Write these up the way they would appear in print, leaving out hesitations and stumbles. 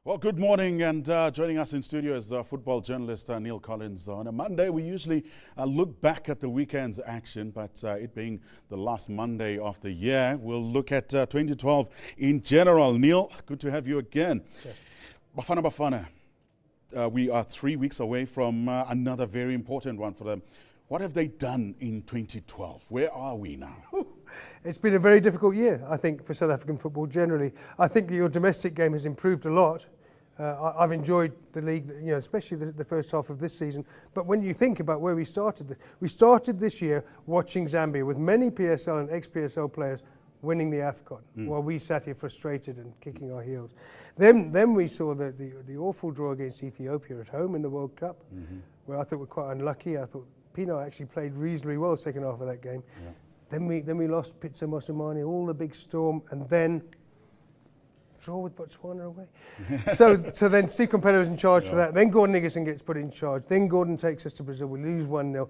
Well, good morning, and joining us in studio is football journalist Neal Collins. On a Monday, we usually look back at the weekend's action, but it being the last Monday of the year, we'll look at 2012 in general. Neal, good to have you again. Yes. Bafana, we are 3 weeks away from another very important one for them. What have they done in 2012? Where are we now? It's been a very difficult year, I think, for South African football generally. I think that your domestic game has improved a lot. I've enjoyed the league, especially the first half of this season. But when you think about where we started this year watching Zambia with many PSL and ex-PSL players winning the AFCON, while we sat here frustrated and kicking our heels. Then we saw the awful draw against Ethiopia at home in the World Cup, where I thought we were quite unlucky. I thought Pino actually played reasonably well second half of that game. Yeah. Then we lost Pitso Mosimane, all the big storm, and then draw with Botswana away. so then Steve Compello was in charge for that. Then Gordon Iggesson gets put in charge. Then Gordon takes us to Brazil. We lose 1-0.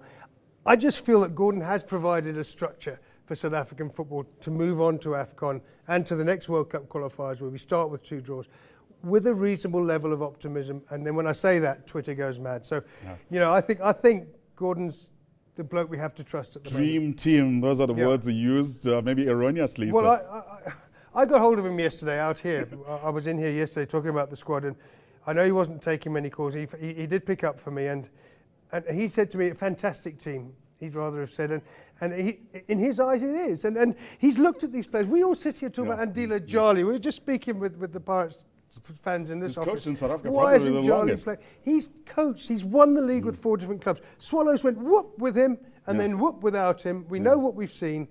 I just feel that Gordon has provided a structure for South African football to move on to AFCON and to the next World Cup qualifiers, where we start with 2 draws with a reasonable level of optimism. And then when I say that, Twitter goes mad. So, I think Gordon's the bloke we have to trust at the moment. Dream team, those are the words he used, maybe erroneously. Well, I got hold of him yesterday out here. I was in here yesterday talking about the squad, and I know he wasn't taking many calls. He did pick up for me, and he said to me, a fantastic team, he'd rather have said. And in his eyes, it is. And he's looked at these players. We all sit here talking about Andile Jali. We were just speaking with the Pirates fans in this office. Coached in South Africa. Why isn't Jali playing? He's coached. He's won the league with 4 different clubs. Swallows went whoop with him, and then whoop without him. We know what we've seen.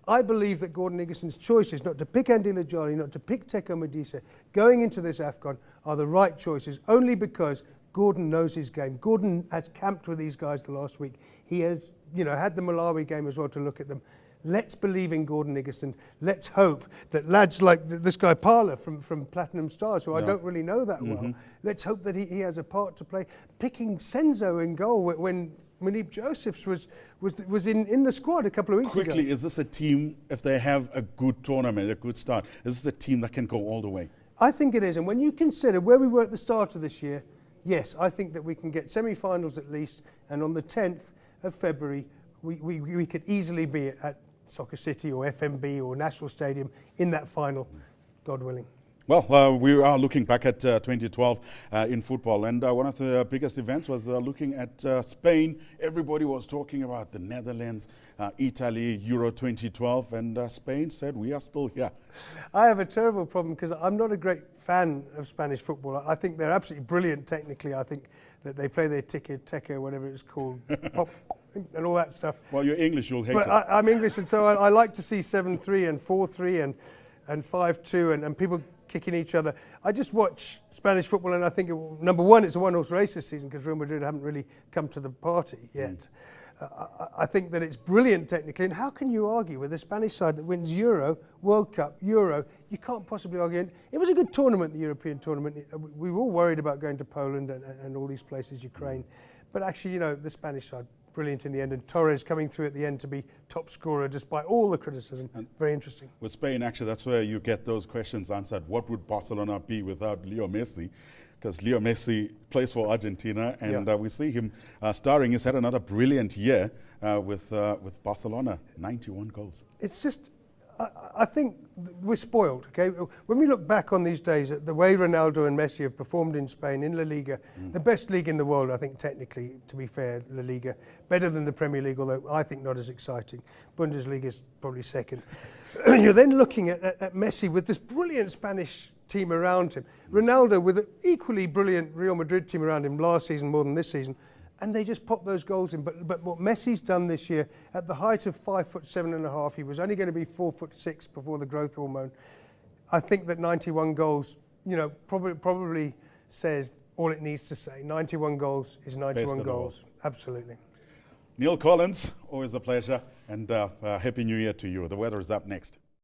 I believe that Gordon Iggeson's choices, not to pick Andile Jali, not to pick Teko Modise, going into this AFCON are the right choices, only because Gordon knows his game. Gordon has camped with these guys the last week. He has, had the Malawi game as well to look at them. Let's believe in Gordon Iggesson. Let's hope that lads like this guy Parler from Platinum Stars, who I don't really know that well, let's hope that he has a part to play. Picking Senzo in goal when Munib Josephs was in the squad a couple of weeks ago. Quickly, is this a team, if they have a good tournament, a good start, is this a team that can go all the way? I think it is. And when you consider where we were at the start of this year, yes, I think that we can get semi-finals at least. And on the 10th of February, we could easily be at Soccer City or FMB or National Stadium in that final, God willing. Well, we are looking back at 2012 in football, and one of the biggest events was looking at Spain. Everybody was talking about the Netherlands, Italy, Euro 2012, and Spain said, we are still here. I have a terrible problem because I'm not a great fan of Spanish football. I think they're absolutely brilliant technically. I think that they play their tiki-taka, whatever it's called, pop and all that stuff. Well, you're English, you'll hate it. I'm English, and so I like to see 7-3 and 4-3 and 5-2 and people kicking each other. I just watch Spanish football, and I think, number one, it's a one-horse race this season because Real Madrid haven't really come to the party yet. I think that it's brilliant technically, and how can you argue with a Spanish side that wins Euro, World Cup, Euro? You can't possibly argue. It was a good tournament, the European tournament. We were all worried about going to Poland and all these places, Ukraine. But actually, the Spanish side, brilliant in the end, and Torres coming through at the end to be top scorer despite all the criticism. And very interesting. With Spain, actually, that's where you get those questions answered. What would Barcelona be without Leo Messi? Because Leo Messi plays for Argentina, and we see him starring. He's had another brilliant year with Barcelona, 91 goals. It's just, I think we're spoiled, okay? When we look back on these days at the way Ronaldo and Messi have performed in Spain, in La Liga, the best league in the world, I think, technically, to be fair, La Liga, better than the Premier League, although I think not as exciting. Bundesliga is probably second. You're then looking at Messi with this brilliant Spanish team around him. Ronaldo with an equally brilliant Real Madrid team around him last season more than this season. And they just pop those goals in. But what Messi's done this year, at the height of 5'7.5", he was only going to be 4'6" before the growth hormone. I think that 91 goals, probably says all it needs to say. 91 goals is 91 goals. Absolutely. Neal Collins, always a pleasure, and Happy New Year to you. The weather is up next.